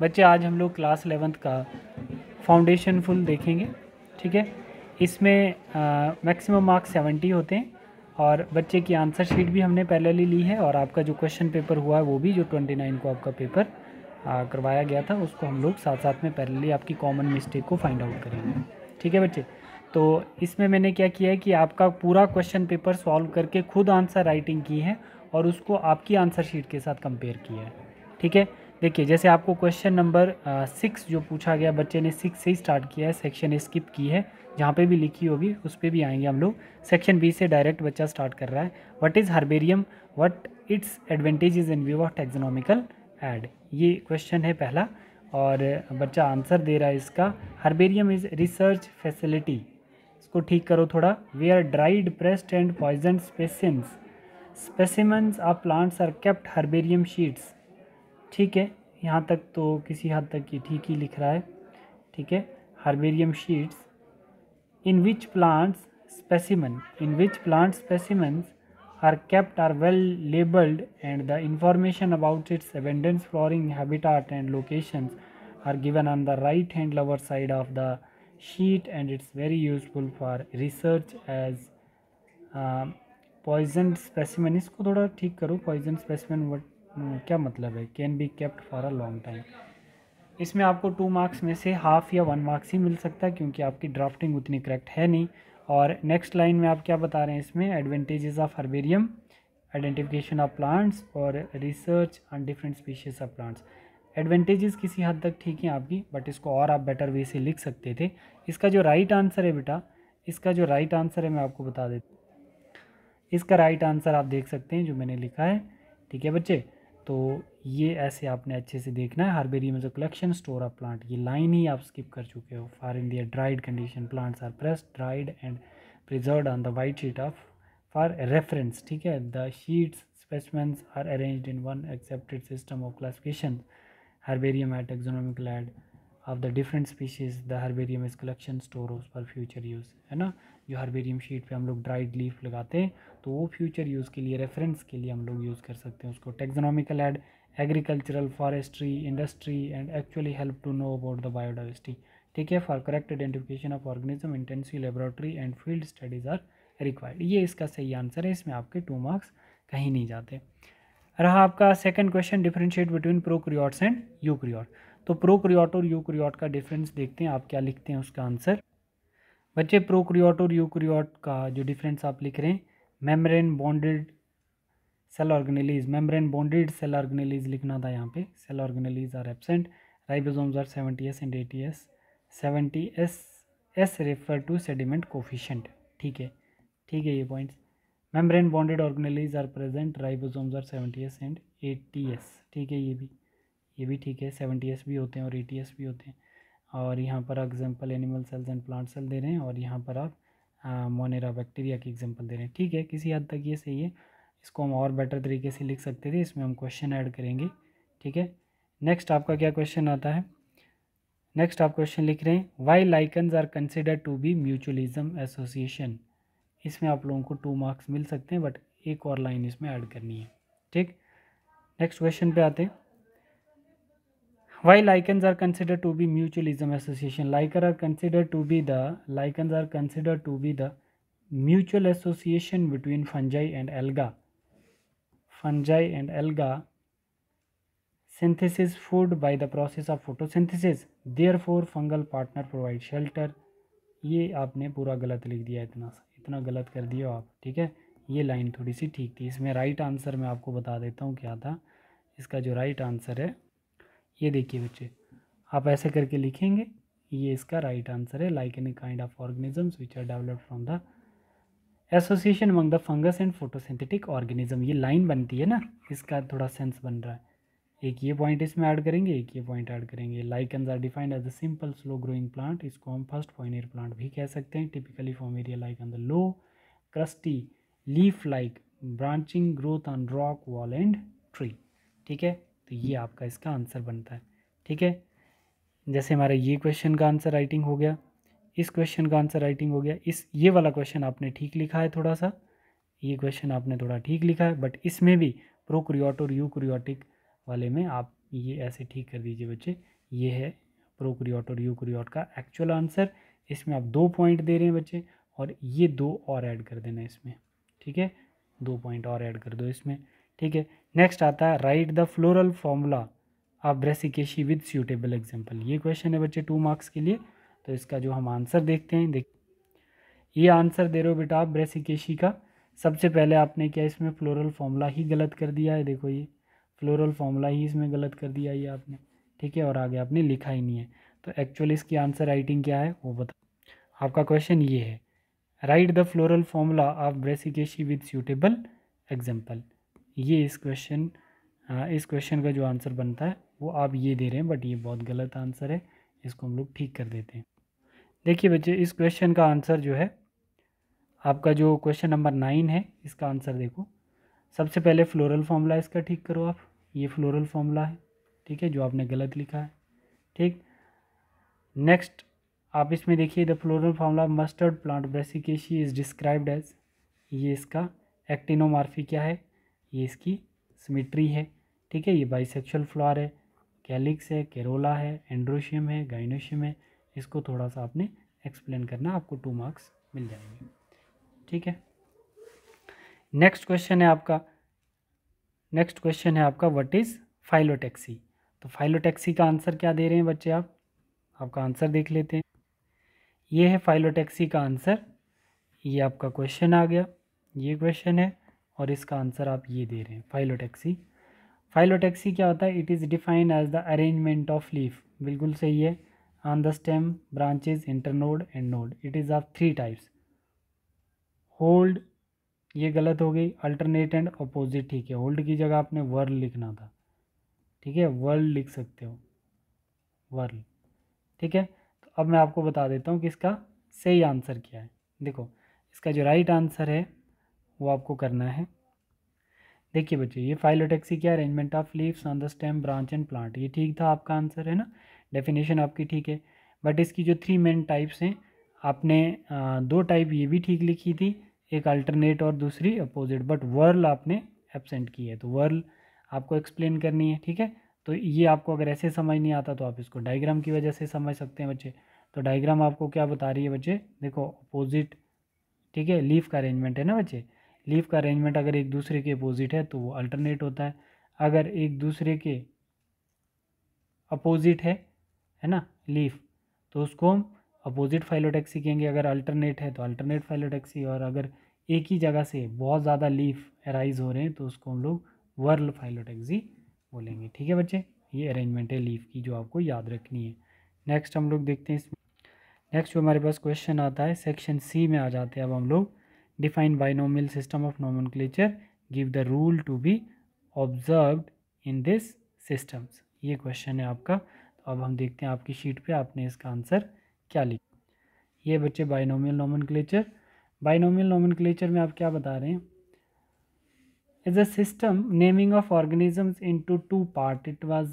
बच्चे आज हम लोग क्लास 11th का फाउंडेशन फुल देखेंगे। ठीक है, इसमें मैक्सिमम मार्क्स 70 होते हैं और बच्चे की आंसर शीट भी हमने पहले ली है और आपका जो क्वेश्चन पेपर हुआ है वो भी जो 29 को आपका पेपर करवाया गया था उसको हम लोग साथ साथ में पहले आपकी कॉमन मिस्टेक को फाइंड आउट करेंगे। ठीक है बच्चे, तो इसमें मैंने क्या किया है कि आपका पूरा क्वेश्चन पेपर सॉल्व करके खुद आंसर राइटिंग की है और उसको आपकी आंसर शीट के साथ कंपेयर किया है। ठीक है, देखिए जैसे आपको क्वेश्चन नंबर 6 जो पूछा गया, बच्चे ने 6 से ही स्टार्ट किया है, सेक्शन स्किप की है, जहाँ पे भी लिखी होगी उस पर भी आएंगे हम लोग। सेक्शन बी से डायरेक्ट बच्चा स्टार्ट कर रहा है। What is herbarium, what its advantages in view of taxonomical add, ये क्वेश्चन है पहला और बच्चा आंसर दे रहा है इसका। हर्बेरियम इज़ रिसर्च फैसिलिटी, इसको ठीक करो थोड़ा। Where dried, pressed and poison specimens of plants are kept herbarium sheets. ठीक है, यहाँ तक तो किसी हद तक ये ठीक ही लिख रहा है। ठीक है, herbarium sheets in which plants specimens are kept are well labeled and the information about its abundant flowering habitat and locations are given on the right hand lower side of the sheet and it's very useful for research as poisoned specimen। इसको थोड़ा ठीक करो, poison specimen क्या मतलब है, can be kept for a long time. इसमें आपको 2 marks में से हाफ या 1 मार्क्स ही मिल सकता है क्योंकि आपकी ड्राफ्टिंग उतनी करेक्ट है नहीं। और नेक्स्ट लाइन में आप क्या बता रहे हैं इसमें, advantages of herbarium, identification of plants और research on different species of plants. Advantages किसी हद तक ठीक है आपकी, बट इसको और आप बेटर वे से लिख सकते थे। इसका जो राइट आंसर है बेटा, इसका जो राइट आंसर है मैं आपको बता देता हूँ। इसका राइट आंसर आप देख सकते हैं जो मैंने लिखा है। ठीक है बच्चे, तो ये ऐसे आपने अच्छे से देखना है। Herbarium is a collection store of plant, ये लाइन ही आप स्किप कर चुके हो। For in their dried condition plants are pressed, dried and preserved on the white sheet of for reference. ठीक है, the sheets specimens are arranged in one accepted system of classification herbarium at taxonomical aid of the different species. The herbarium is collection store for future use, है ना। जो herbarium sheet पे हम लोग dried leaf लगाते हैं तो वो फ्यूचर यूज़ के लिए, रेफरेंस के लिए हम लोग यूज़ कर सकते हैं उसको। Taxonomical aid agricultural, forestry, industry and actually help to know about the biodiversity. ठीक है, for correct identification of organism intensive laboratory and field studies are required. ये इसका सही आंसर है, इसमें आपके 2 मार्क्स कहीं नहीं जाते। रहा आपका second question, differentiate between prokaryotes and eukaryote. तो प्रोकैरियोट और यूकैरियोट का डिफरेंस देखते हैं, आप क्या लिखते हैं उसका आंसर। बच्चे प्रोकैरियोट और यूकैरियोट का जो डिफरेंस आप लिख रहे हैं, membrane bounded cell organelles, membrane bounded cell organelles लिखना था यहाँ पे। Cell organelles are absent, ribosomes are 70s and 80s। 70s refer to sediment coefficient. ठीक है, ठीक है ये points. Membrane bounded organelles are present, ribosomes are 70s and 80s। ठीक है, ये भी ठीक है, 70s भी होते हैं और 80s भी होते हैं। और यहाँ पर example animal cells and plant cell दे रहे हैं और यहाँ पर आप मोनेरा बैक्टीरिया की एग्जांपल दे रहे हैं। ठीक है, किसी हद तक ये सही है, इसको हम और बेटर तरीके से लिख सकते थे, इसमें हम क्वेश्चन ऐड करेंगे। ठीक है, नेक्स्ट आपका क्या क्वेश्चन आता है। नेक्स्ट आप क्वेश्चन लिख रहे हैं, why lichens are considered to be mutualism association. इसमें आप लोगों को 2 मार्क्स मिल सकते हैं, बट एक और लाइन इसमें ऐड करनी है। ठीक, नेक्स्ट क्वेश्चन पे आते हैं। Why lichens are considered to be mutualism association? Lichens are considered to be the mutual association between fungi and alga. Fungi and alga synthesis food by the process of photosynthesis. Therefore, fungal partner provide shelter. ये आपने पूरा गलत लिख दिया, इतना गलत कर दिया आप। ठीक है, ये लाइन थोड़ी सी ठीक थी। इसमें राइट आंसर मैं आपको बता देता हूँ क्या था। इसका जो राइट आंसर है ये देखिए बच्चे, आप ऐसे करके लिखेंगे, ये इसका राइट आंसर है। Like any kind of organisms which are developed from the association among the fungus and photosynthetic organism. ये लाइन बनती है ना, इसका थोड़ा सेंस बन रहा है। एक ये पॉइंट इसमें ऐड करेंगे, एक ये पॉइंट ऐड करेंगे। Lichens are defined as a simple slow growing plant, इसको हम फर्स्ट पॉइनियर प्लांट भी कह सकते हैं। Typically form area like on the low crusty leaf like branching growth on rock wall and tree. ठीक है, तो ये आपका इसका आंसर बनता है। ठीक है, जैसे हमारा ये क्वेश्चन का आंसर राइटिंग हो गया, इस क्वेश्चन का आंसर राइटिंग हो गया। ये वाला क्वेश्चन आपने ठीक लिखा है, थोड़ा सा ये क्वेश्चन आपने थोड़ा ठीक लिखा है, बट इसमें भी प्रोकैरियोट और यूकैरियोटिक वाले में आप ये ऐसे ठीक कर दीजिए बच्चे। ये है प्रोकैरियोट और यूकैरियोट का एक्चुअल आंसर। इसमें आप 2 पॉइंट दे रहे हैं बच्चे, और ये 2 और ऐड कर देना इसमें, ठीक है, 2 पॉइंट और ऐड कर दो इसमें, ठीक है। नेक्स्ट आता है write the floral formula of Brassicaceae with suitable example. ये क्वेश्चन है बच्चे 2 मार्क्स के लिए। तो इसका जो हम आंसर देखते हैं, ये आंसर दे रहे हो बेटा आप ब्रेसिकेशी का। सबसे पहले आपने क्या इसमें फ्लोरल फॉर्मूला ही गलत कर दिया है, देखो ये फ्लोरल फॉर्मूला ही इसमें गलत कर दिया ये आपने, ठीक है, और आगे आपने लिखा ही नहीं है। तो एक्चुअली इसकी आंसर राइटिंग क्या है वो बता। आपका क्वेश्चन ये है, write the floral formula of Brassicaceae with suitable example. ये इस क्वेश्चन का जो आंसर बनता है वो आप ये दे रहे हैं, बट ये बहुत गलत आंसर है, इसको हम लोग ठीक कर देते हैं। देखिए बच्चे, इस क्वेश्चन का आंसर जो है आपका, जो क्वेश्चन नंबर 9 है, इसका आंसर देखो। सबसे पहले फ्लोरल फॉर्मूला इसका ठीक करो आप, ये फ्लोरल फॉर्मूला है, ठीक है, जो आपने गलत लिखा है, ठीक। नेक्स्ट आप इसमें देखिए, the floral formula mustard plant Brassicaceae is described as, ये इसका एक्टिनोमॉर्फी क्या है, ये इसकी सिमेट्री है, ठीक है। ये बाइसेक्सुअल फ्लावर है, कैलिक्स है, केरोला है, एंड्रोशियम है, गाइनोशियम है। इसको थोड़ा सा आपने एक्सप्लेन करना, आपको 2 मार्क्स मिल जाएंगे, ठीक है। नेक्स्ट क्वेश्चन है आपका व्हाट इज़ फाइलोटैक्सी। तो फाइलोटैक्सी का आंसर क्या दे रहे हैं बच्चे आप, आपका आंसर देख लेते हैं। ये है फाइलोटैक्सी का आंसर, ये आपका क्वेश्चन आ गया, ये क्वेश्चन है, और इसका आंसर आप ये दे रहे हैं फाइलोटैक्सी। फाइलोटैक्सी क्या होता है, it is defined as the arrangement of leaf, बिल्कुल सही है, on the stem, branches, internode and node. It is of 3 types, whorled, ये गलत हो गई, अल्टरनेट एंड अपोजिट, ठीक है, होल्ड की जगह आपने वर्ल लिखना था, ठीक है, वर्ल लिख सकते हो, वर्ल, ठीक है। तो अब मैं आपको बता देता हूँ कि इसका सही आंसर क्या है। देखो, इसका जो राइट आंसर है वो आपको करना है, देखिए बच्चे, ये फाइलोटैक्सी क्या, arrangement of leaves on the stem, branch and plant, ये ठीक था आपका आंसर, है ना, डेफिनेशन आपकी ठीक है। बट इसकी जो 3 मेन टाइप्स हैं, आपने 2 टाइप ये भी ठीक लिखी थी, एक अल्टरनेट और दूसरी अपोजिट, बट वर्ल आपने एब्सेंट की है, तो वर्ल आपको एक्सप्लेन करनी है, ठीक है। तो ये आपको अगर ऐसे समझ नहीं आता तो आप इसको डायग्राम की वजह से समझ सकते हैं बच्चे। तो डायग्राम आपको क्या बता रही है बच्चे, देखो अपोजिट, ठीक है, लीफ का अरेंजमेंट है ना बच्चे, लीफ का अरेंजमेंट अगर एक दूसरे के अपोजिट है तो वो अल्टरनेट होता है, अगर एक दूसरे के अपोजिट है ना लीफ, तो उसको हम अपोजिट फाइलोटैक्सी कहेंगे, अगर अल्टरनेट है तो अल्टरनेट फाइलोटैक्सी, और अगर एक ही जगह से बहुत ज़्यादा लीफ अराइज हो रहे हैं तो उसको हम लोग वर्ल फाइलोटैक्सी बोलेंगे, ठीक है बच्चे। ये अरेंजमेंट है लीफ की जो आपको याद रखनी है। नेक्स्ट हम लोग देखते हैं, नेक्स्ट जो हमारे पास क्वेश्चन आता है सेक्शन सी में आ जाते हैं अब हम लोग। Define binomial system of nomenclature, give the rule to be observed in this systems. ये क्वेश्चन है आपका। तो अब हम देखते हैं आपकी शीट पे आपने इसका आंसर क्या लिखा। ये बच्चे बाइनोमियल नोमेनक्लेचर, बाइनोमियल नोमेनक्लेचर में आप क्या बता रहे हैं, is a system naming of organisms into 2 part, it was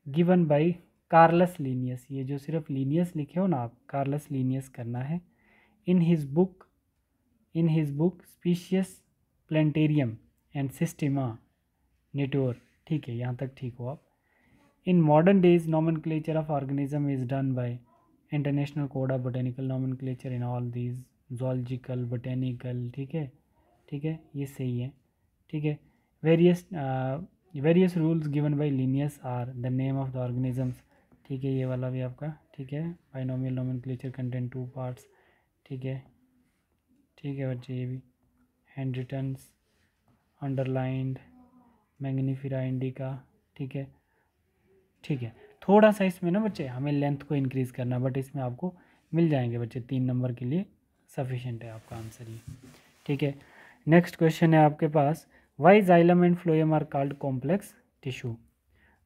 given by Carolus Linnaeus. ये जो सिर्फ लीनियस लिखे हो ना आप, कार्लस लीनियस करना है। In his book Species Plantarum and Systema Naturae, ठीक है, यहाँ तक ठीक हो आप। In modern days nomenclature of organism is done by international code of botanical nomenclature in all these zoological, botanical, ठीक है, ठीक है, ये सही है, ठीक है। Various rules given by Linnaeus are the name of the organisms, ठीक है, ये वाला भी आपका ठीक है। बाइनोमियल नोमेनक्लेचर कंटेंट 2 पार्ट्स, ठीक है, ठीक है बच्चे, ये भी हैंड रिटन्स, अंडरलाइंड, मैग्नीफिरा इंडिका, ठीक है, ठीक है। थोड़ा सा इसमें ना बच्चे हमें लेंथ को इंक्रीज़ करना, बट इसमें आपको मिल जाएंगे बच्चे 3 नंबर के लिए सफिशेंट है आपका आंसर ये, ठीक है। नेक्स्ट क्वेश्चन है आपके पास, why xylem and phloem are called complex tissue.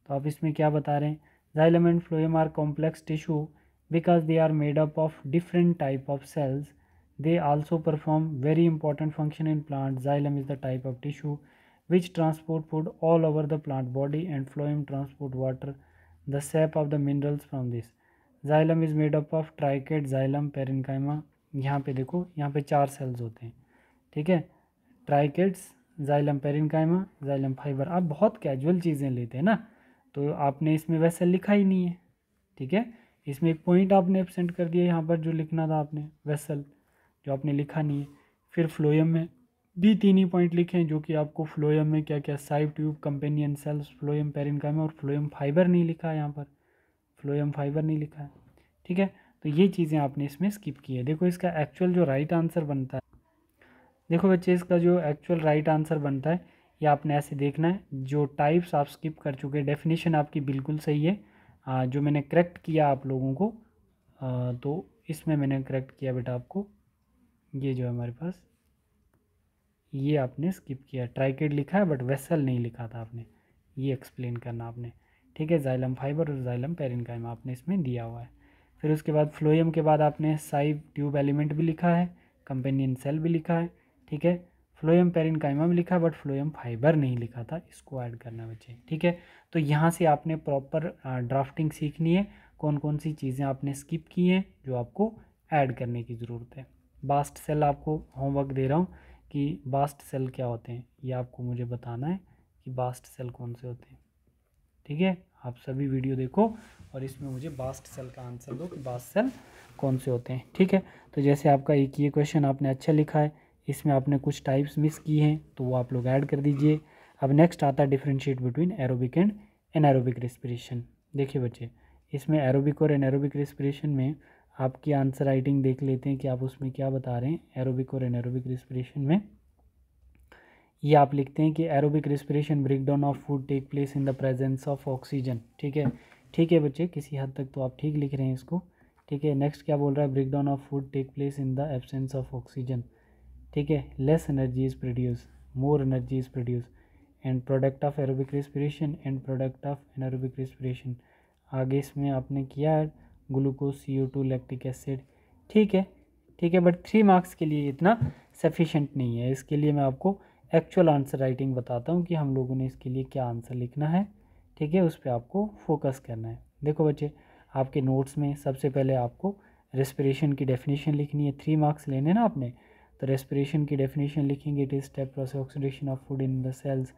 तो आप इसमें क्या बता रहे हैं, xylem and phloem are complex tissue because they are made up of different type of cells, they also perform very important function in plant. Xylem is the type of tissue which transport food all over the plant body and phloem transport water, the sap of the minerals from this. Xylem is made up of trichet, xylem, parenchyma. यहाँ पे देखो, यहाँ पे 4 sales होते हैं, ठीक है, ट्राइकेट्स, xylem parenchyma, xylem fibre. आप बहुत कैजुअल चीज़ें लेते हैं ना, तो आपने इसमें वेसल लिखा ही नहीं है, ठीक है। इसमें एक पॉइंट आपने एब्सेंट कर दिया यहाँ पर, जो लिखना था आपने वेसल, जो आपने लिखा नहीं है। फिर फ्लोएम में भी 3 ही पॉइंट लिखे हैं, जो कि आपको फ्लोएम में क्या क्या, sieve tube, companion cells, phloem parenchyma और फ्लोएम फाइबर नहीं लिखा है यहाँ पर, फ्लोएम फाइबर नहीं लिखा है, ठीक है। तो ये चीज़ें आपने इसमें स्किप की है। देखो इसका एक्चुअल जो राइट आंसर बनता है, देखो बच्चे इसका जो एक्चुअल राइट आंसर बनता है ये आपने ऐसे देखना है। जो टाइप्स आप स्किप कर चुके हैं, डेफिनेशन आपकी बिल्कुल सही है। जो मैंने करेक्ट किया आप लोगों को, तो इसमें मैंने करेक्ट किया बेटा आपको, ये जो है हमारे पास, ये आपने स्किप किया, ट्राइकेड लिखा है बट वेसल नहीं लिखा था आपने, ये एक्सप्लेन करना आपने, ठीक है। जाइलम फाइबर और जाइलम पेरेन्काइमा आपने इसमें दिया हुआ है। फिर उसके बाद फ्लोएम के बाद आपने साइव ट्यूब एलिमेंट भी लिखा है, कंपेनियन सेल भी लिखा है, ठीक है। फ्लोएम पेरेन्काइमा भी लिखा है बट फ्लोएम फाइबर नहीं लिखा था, इसको ऐड करना बच्चे, ठीक है। तो यहाँ से आपने प्रॉपर ड्राफ्टिंग सीखनी है, कौन कौन सी चीज़ें आपने स्किप की हैं जो आपको ऐड करने की ज़रूरत है। बास्ट सेल आपको होमवर्क दे रहा हूँ कि बास्ट सेल क्या होते हैं, ये आपको मुझे बताना है कि बास्ट सेल कौन से होते हैं, ठीक है। आप सभी वीडियो देखो और इसमें मुझे बास्ट सेल का आंसर दो कि बास्ट सेल कौन से होते हैं, ठीक है। तो जैसे आपका एक ये क्वेश्चन आपने अच्छा लिखा है, इसमें आपने कुछ टाइप्स मिस किए हैं तो वो आप लोग ऐड कर दीजिए। अब नेक्स्ट आता है differentiate between aerobic and anaerobic respiration. देखिए बच्चे, इसमें एरोबिक और एनारोबिक रेस्पिरेशन में आपकी आंसर राइटिंग देख लेते हैं कि आप उसमें क्या बता रहे हैं। एरोबिक और एनारोबिक रेस्पिरेशन में ये आप लिखते हैं कि aerobic respiration breakdown of food take place in the presence of oxygen, ठीक है। ठीक है बच्चे, किसी हद तक तो आप ठीक लिख रहे हैं इसको, ठीक है। नेक्स्ट क्या बोल रहा है, breakdown of food take place in the absence of oxygen, ठीक है। Less energy is produce, more energy is produce, end product of aerobic respiration end product of anaerobic respiration. आगे इसमें आपने किया है ग्लूकोज, CO2, लैक्टिक एसिड, ठीक है, ठीक है। बट 3 मार्क्स के लिए इतना सफिशेंट नहीं है। इसके लिए मैं आपको एक्चुअल आंसर राइटिंग बताता हूँ कि हम लोगों ने इसके लिए क्या आंसर लिखना है, ठीक है। उस पर आपको फोकस करना है। देखो बच्चे, आपके नोट्स में सबसे पहले आपको रेस्पिरेशन की डेफिनेशन लिखनी है। 3 मार्क्स लेने ना आपने, तो रेस्पिरेशन की डेफिनेशन लिखेंगे, it is step process oxidation of food in the cells,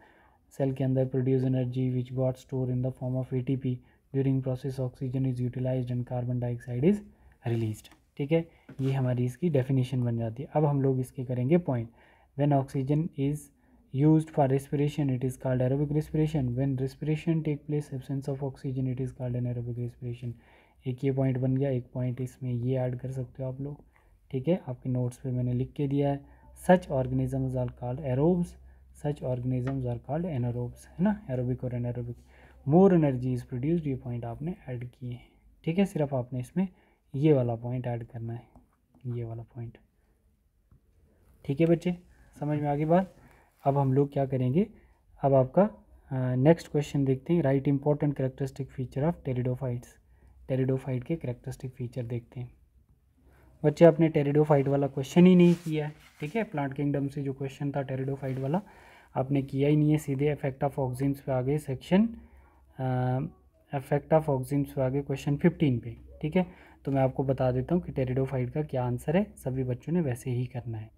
cell के अंदर produce energy which got store in the form of ATP, during process oxygen is utilised and carbon dioxide is released, ठीक है। ये हमारी इसकी definition बन जाती है। अब हम लोग इसके करेंगे point. When oxygen is used for respiration it is called aerobic respiration, when respiration take place absence of oxygen it is called anaerobic respiration। एक ये पॉइंट बन गया। एक पॉइंट इसमें ये ऐड कर सकते हो आप लोग, ठीक है। आपके नोट्स पे मैंने लिख के दिया है, such organisms are called aerobes, such organisms are called anaerobes, है ना, एरोबिक और anaerobic. More energy is produced, ये पॉइंट आपने ऐड किए हैं, ठीक है। सिर्फ आपने इसमें ये वाला पॉइंट ऐड करना है, ये वाला पॉइंट, ठीक है बच्चे, समझ में आ गई बात। अब हम लोग क्या करेंगे, अब आपका नेक्स्ट क्वेश्चन देखते हैं। Right important characteristic feature of pteridophytes, pteridophyte के कैरेक्टरिस्टिक फीचर देखते हैं। बच्चे आपने टेरिडोफाइट वाला क्वेश्चन ही नहीं किया है, ठीक है। प्लांट किंगडम से जो क्वेश्चन था टेरिडोफाइट वाला आपने किया ही नहीं है। सीधे इफेक्ट ऑफ ऑक्सीजन्स पे आ गए, सेक्शन इफेक्ट ऑफ ऑक्सीजन्स पे आ गए क्वेश्चन 15 पे, ठीक है। तो मैं आपको बता देता हूँ कि टेरिडोफाइट का क्या आंसर है, सभी बच्चों ने वैसे ही करना है।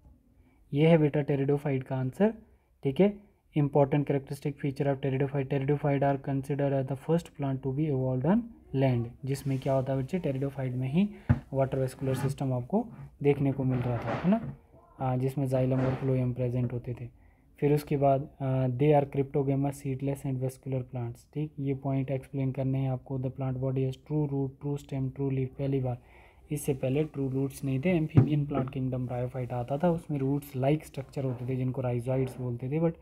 ये है बेटा टेरिडोफाइट का आंसर, ठीक है। Important characteristic feature of pteridophyte, pteridophyte are consider as the first plant to be evolved on land, जिसमें क्या होता है बच्चे, टेरिडोफाइट में ही वाटर वेस्कुलर सिस्टम आपको देखने को मिल रहा था, है ना, जिसमें जाइलम और फ्लोएम प्रेजेंट होते थे। फिर उसके बाद they are cryptogams, seedless and vascular plants, ठीक। ये पॉइंट एक्सप्लेन करने हैं आपको। The plant body has true root, true stem, true leaf. पहली बार, इससे पहले ट्रू रूट्स नहीं थे। एम्फीबियन प्लांट किंगडम ब्रायोफाइट आता था, उसमें रूट्स लाइक स्ट्रक्चर होते थे जिनको राइजोइड्स बोलते थे, बट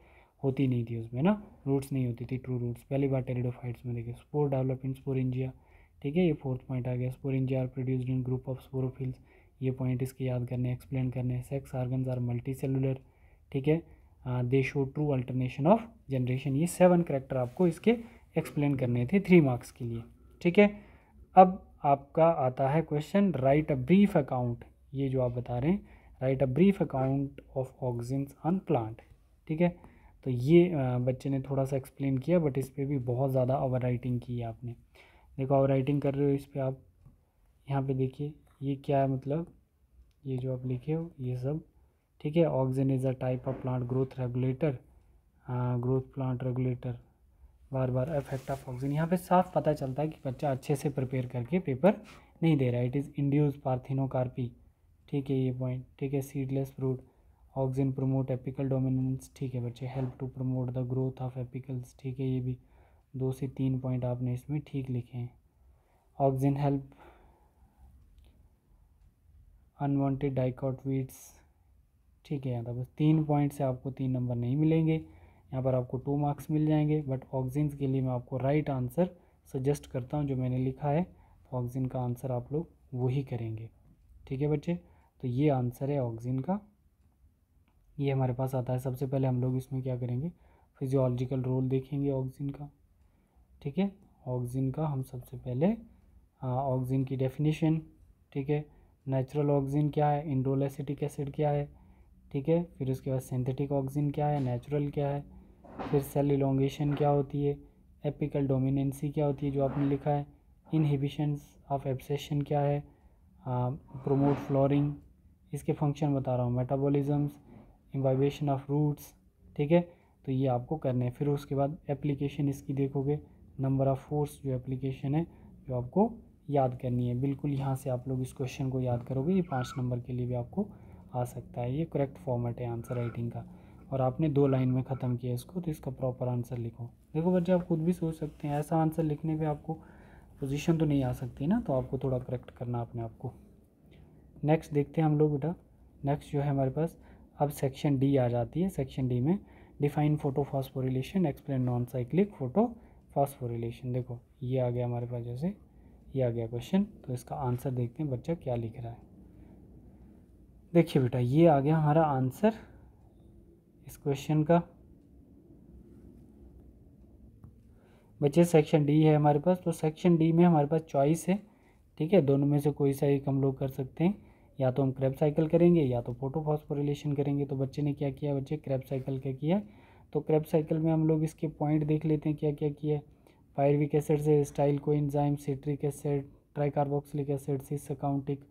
होती नहीं थी उसमें ना, रूट्स नहीं होती थी, ट्रू रूट्स। पहली बार टेरिडोफाइट्स में देखे। स्पोर डेवलप इन स्पोरेंजिया, ठीक है। ये 4th पॉइंट आ गया। Sporangia are produced in group of sporophylls, ये पॉइंट इसके याद करने, एक्सप्लेन करने। Sex organs are multi cellular, ठीक है। They show true alternation of generation. ये 7 करेक्टर आपको इसके एक्सप्लेन करने थे 3 मार्क्स के लिए, ठीक है। अब आपका आता है question, right a brief account, ये जो आप बता रहे हैं, right a brief account of oxygens on plant, ठीक है। तो ये बच्चे ने थोड़ा सा एक्सप्लेन किया, बट इस पर भी बहुत ज़्यादा ओवर राइटिंग की है आपने। देखो ओवर राइटिंग कर रहे हो इस पर आप, यहाँ पे देखिए ये क्या है, मतलब ये जो आप लिखे हो ये सब, ठीक है। Oxygen is a type of plant growth regulator, growth plant regulator, bar bar effect of oxygen, यहाँ पे साफ पता चलता है कि बच्चा अच्छे से प्रिपेयर करके पेपर नहीं दे रहा है। इट इज़ इंड्यूस पार्थिनोकार्पी, ठीक है ये पॉइंट, ठीक है। Seedless fruit, auxin promote apical dominance, ठीक है बच्चे। Help to promote the growth of apicals, ठीक है ये भी 2 से 3 पॉइंट आपने इसमें ठीक लिखे हैं। Oxygen help unwanted dicot weeds, ठीक है। यहाँ तक बस 3 पॉइंट से आपको 3 नंबर नहीं मिलेंगे, यहाँ पर आपको 2 मार्क्स मिल जाएंगे। बट ऑक्सीजन के लिए मैं आपको राइट आंसर सजेस्ट करता हूँ जो मैंने लिखा है, तो ऑक्सीजन का आंसर आप लोग वही करेंगे, ठीक है बच्चे। तो ये आंसर है ऑक्सीजन का, ये हमारे पास आता है। सबसे पहले हम लोग इसमें क्या करेंगे, फिजियोलॉजिकल रोल देखेंगे ऑक्सीजन का, ठीक है। ऑक्सीजन का हम सबसे पहले ऑक्सीजन की डेफिनेशन, ठीक है। नेचुरल ऑक्सीजन क्या है, इंडोल एसिटिक एसिड क्या है, ठीक है। फिर उसके बाद सिंथेटिक ऑक्सीजन क्या है, नेचुरल क्या है। फिर सेल इलोंगेशन क्या होती है, एपिकल डोमिनेंसी क्या होती है जो आपने लिखा है, इनहिबिशंस ऑफ एब्सेशन क्या है, प्रोमोट फ्लोरिंग, इसके फंक्शन बता रहा हूँ, मेटाबॉलिज्म्स, इम्बाइबेशन ऑफ रूट्स, ठीक है। तो ये आपको करने हैं। फिर उसके बाद एप्लीकेशन इसकी देखोगे, नंबर ऑफ फोर्स जो एप्लीकेशन है जो आपको याद करनी है। बिल्कुल यहाँ से आप लोग इस क्वेश्चन को याद करोगे, ये 5 नंबर के लिए भी आपको आ सकता है। ये करेक्ट फॉर्मेट है आंसर राइटिंग का, और आपने 2 लाइन में ख़त्म किया इसको, तो इसका प्रॉपर आंसर लिखो। देखो बच्चे आप खुद भी सोच सकते हैं, ऐसा आंसर लिखने पे आपको पोजीशन तो नहीं आ सकती ना, तो आपको थोड़ा करेक्ट करना अपने आप को। नेक्स्ट देखते हैं हम लोग बेटा, नेक्स्ट जो है हमारे पास अब सेक्शन डी आ जाती है। सेक्शन डी में define photophosphorylation, explain non cyclic photophosphorylation. देखो ये आ गया हमारे पास, जैसे ये आ गया क्वेश्चन, तो इसका आंसर देखते हैं बच्चा क्या लिख रहा है। देखिए बेटा ये आ गया हमारा आंसर इस क्वेश्चन का। बच्चे सेक्शन डी है हमारे पास, तो सेक्शन डी में हमारे पास चॉइस है, ठीक है। दोनों में से कोई सा एक हम लोग कर सकते हैं, या तो हम क्रैब साइकिल करेंगे या तो फोटोफॉस्फोरिलेशन करेंगे। तो बच्चे ने क्या किया, बच्चे क्रैब साइकिल क्या किया, तो क्रैब साइकिल में हम लोग इसके पॉइंट देख लेते हैं क्या क्या किया है। पायरविक एसिड से acetyl coenzyme, citric acid, tricarboxylic acid, cis aconitic,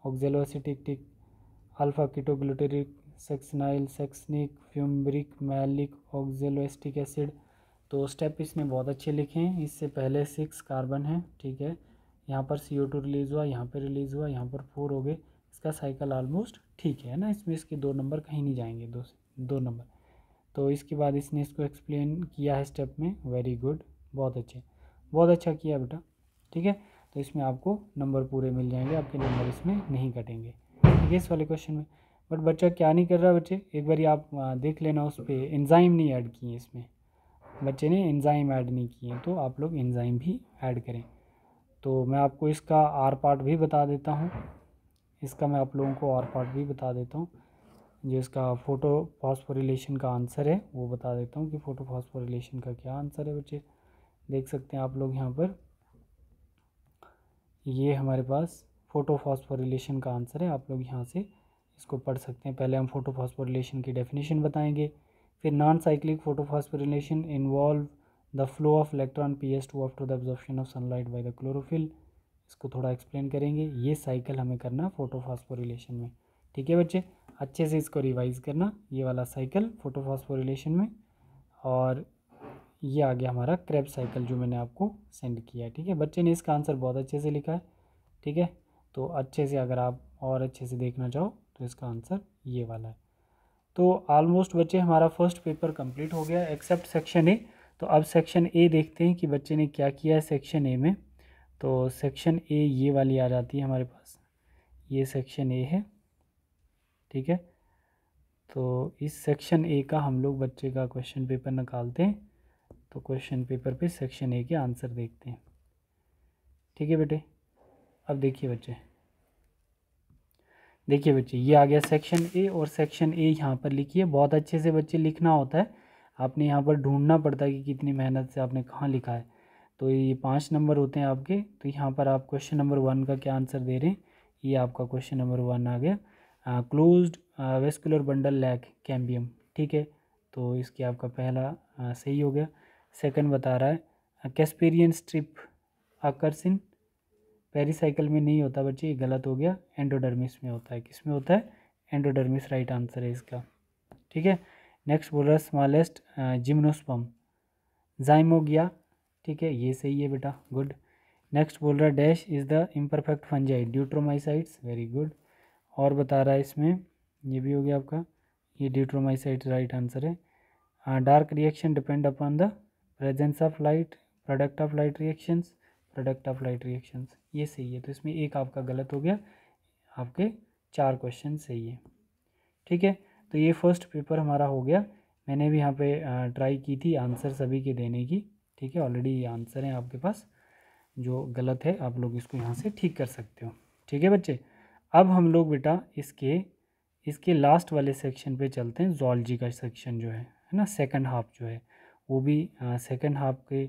oxaloacetic, alpha ketoglutaric, succinyl, succinic, fumaric, malic, oxaloacetic acid. तो स्टेप इसने बहुत अच्छे लिखे हैं। इससे पहले 6 कार्बन है, ठीक है। यहाँ पर CO2 रिलीज़ हुआ, यहाँ पर रिलीज़ हुआ, यहाँ पर 4 हो गए। इसका साइकिल ऑलमोस्ट ठीक है ना, इसमें इसके 2 नंबर कहीं नहीं जाएंगे, 2 नंबर। तो इसके बाद इसने इसको एक्सप्लेन किया है स्टेप में, वेरी गुड, बहुत अच्छे, बहुत अच्छा किया बेटा, ठीक है। तो इसमें आपको नंबर पूरे मिल जाएंगे, आपके नंबर इसमें नहीं कटेंगे, ठीक है, इस वाले क्वेश्चन में। बट बच्चा क्या नहीं कर रहा बच्चे, एक बार आप देख लेना, उस पर एंजाइम नहीं ऐड किए इसमें, बच्चे ने एंजाइम ऐड नहीं किए, तो आप लोग एंजाइम भी ऐड करें। तो मैं आपको इसका आर पार्ट भी बता देता हूँ, इसका मैं आप लोगों को आर पार्ट भी बता देता हूँ। जो इसका फोटो फॉस्फोरिलेशन का आंसर है वो बता देता हूँ कि फोटो फॉस्फोरिलेशन का क्या आंसर है बच्चे। देख सकते हैं आप लोग यहाँ पर, ये हमारे पास फोटो फॉस्फोरिलेशन का आंसर है। आप लोग यहाँ से इसको पढ़ सकते हैं। पहले हम फोटो फॉस्फोरिलेशन की डेफिनेशन बताएंगे, फिर non cyclic photophosphorylation involve the flow of electron PS2 after the absorption of sunlight by the chlorophyll, इसको थोड़ा एक्सप्लेन करेंगे। ये साइकिल हमें करना फोटोफॉस्फोरिलेशन में, ठीक है बच्चे, अच्छे से इसको रिवाइज करना, ये वाला साइकिल फोटोफॉस्फोरिलेशन में। और ये आ गया हमारा क्रैब साइकिल जो मैंने आपको सेंड किया है, ठीक है। बच्चे ने इसका आंसर बहुत अच्छे से लिखा है, ठीक है। तो अच्छे से अगर आप और अच्छे से देखना चाहो तो इसका आंसर ये वाला है। तो ऑलमोस्ट बच्चे हमारा फर्स्ट पेपर कंप्लीट हो गया एक्सेप्ट सेक्शन ए। तो अब सेक्शन ए देखते हैं कि बच्चे ने क्या किया है सेक्शन ए में। तो सेक्शन ए ये वाली आ जाती है हमारे पास, ये सेक्शन ए है, ठीक है। तो इस सेक्शन ए का हम लोग बच्चे का क्वेश्चन पेपर निकालते हैं। तो क्वेश्चन पेपर पे सेक्शन ए के आंसर देखते हैं, ठीक है बेटे। अब देखिए बच्चे, देखिए बच्चे ये आ गया सेक्शन ए, और सेक्शन ए यहाँ पर लिखिए, बहुत अच्छे से बच्चे लिखना होता है। आपने यहाँ पर ढूंढना पड़ता है कि कितनी मेहनत से आपने कहाँ लिखा है। तो ये 5 नंबर होते हैं आपके। तो यहाँ पर आप क्वेश्चन नंबर 1 का क्या आंसर दे रहे हैं, ये आपका क्वेश्चन नंबर 1 आ गया, closed vascular bundle lack cambium, ठीक है। तो इसकी आपका पहला सही हो गया। सेकंड बता रहा है कैस्पेरियन स्ट्रिप अकर्सिन, पेरीसाइकिल में नहीं होता बच्चे, ये गलत हो गया, एंडोडर्मिस में होता है। किस में होता है, एंडोडर्मिस राइट आंसर है इसका, ठीक है। नेक्स्ट बोल रहा है स्मॉलेस्ट जिम्नोस्पर्म, जाइमोगिया, ठीक है, ये सही है बेटा, गुड। नेक्स्ट बोल रहा है dash is the imperfect fungi, deuteromycetes, very good. और बता रहा है इसमें, ये भी हो गया आपका, ये ड्यूट्रोमाइसाइट्स राइट आंसर है। Dark reaction depend upon the presence of light, product of light reactions, product of light reactions, ये सही है। तो इसमें एक आपका गलत हो गया, आपके 4 क्वेश्चन सही है, ठीक है। तो ये फर्स्ट पेपर हमारा हो गया। मैंने भी यहाँ पे ट्राई की थी आंसर सभी के देने की, ठीक है। ऑलरेडी ये आंसर हैं आपके पास, जो गलत है आप लोग इसको यहाँ से ठीक कर सकते हो, ठीक है बच्चे। अब हम लोग बेटा इसके लास्ट वाले सेक्शन पे चलते हैं, ज़ूलॉजी का सेक्शन जो है ना, सेकंड हाफ जो है, वो भी सेकंड हाफ के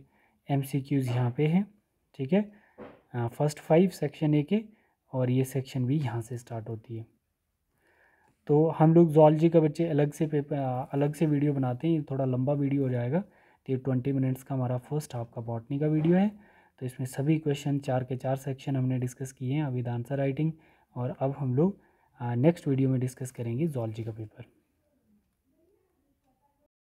MCQs यहाँ पे हैं, ठीक है। फर्स्ट 5 सेक्शन ए के, और ये सेक्शन भी यहाँ से स्टार्ट होती है। तो हम लोग ज़ूलॉजी का बच्चे अलग से पेपर अलग से वीडियो बनाते हैं, ये थोड़ा लंबा वीडियो हो जाएगा। तो ये 20 मिनट्स का हमारा फर्स्ट हाफ का बॉटनी का वीडियो है। तो इसमें सभी क्वेश्चन 4 के 4 सेक्शन हमने डिस्कस किए हैं विद आंसर राइटिंग। और अब हम लोग नेक्स्ट वीडियो में डिस्कस करेंगे ज़ूलॉजी का पेपर।